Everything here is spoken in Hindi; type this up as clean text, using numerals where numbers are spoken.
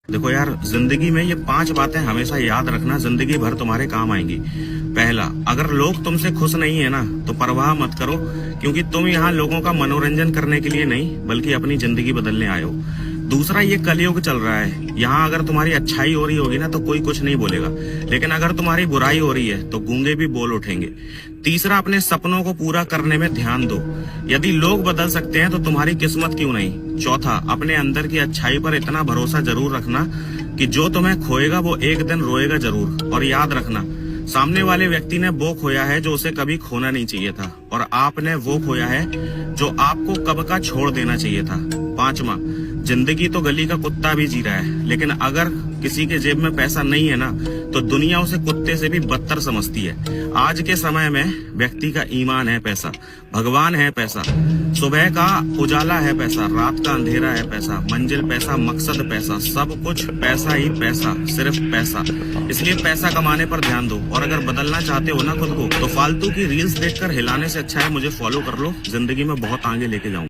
देखो यार, जिंदगी में ये 5 बातें हमेशा याद रखना, जिंदगी भर तुम्हारे काम आएंगी। पहला, अगर लोग तुमसे खुश नहीं है ना तो परवाह मत करो, क्योंकि तुम यहाँ लोगों का मनोरंजन करने के लिए नहीं बल्कि अपनी जिंदगी बदलने आए हो। दूसरा, ये कलयुग चल रहा है, यहाँ अगर तुम्हारी अच्छाई हो रही होगी ना तो कोई कुछ नहीं बोलेगा, लेकिन अगर तुम्हारी बुराई हो रही है तो गूंगे भी बोल उठेंगे। तीसरा, अपने सपनों को पूरा करने में ध्यान दो, यदि लोग बदल सकते हैं तो तुम्हारी किस्मत क्यों नहीं। चौथा, अपने अंदर की अच्छाई पर इतना भरोसा जरूर रखना कि जो तुम्हें खोएगा वो एक दिन रोएगा जरूर। और याद रखना, सामने वाले व्यक्ति ने वो खोया है जो उसे कभी खोना नहीं चाहिए था, और आपने वो खोया है जो आपको कब का छोड़ देना चाहिए था। पांचवा, जिंदगी तो गली का कुत्ता भी जी रहा है, लेकिन अगर किसी के जेब में पैसा नहीं है ना तो दुनिया उसे कुत्ते से भी बदतर समझती है। आज के समय में व्यक्ति का ईमान है पैसा, भगवान है पैसा, सुबह का उजाला है पैसा, रात का अंधेरा है पैसा, मंजिल पैसा, मकसद पैसा, सब कुछ पैसा ही पैसा, सिर्फ पैसा। इसलिए पैसा कमाने पर ध्यान दो, और अगर बदलना चाहते हो ना खुद को तो फालतू की रील्स देखकर हिलाने से अच्छा है मुझे फॉलो कर लो, जिंदगी में बहुत आगे लेके जाऊं।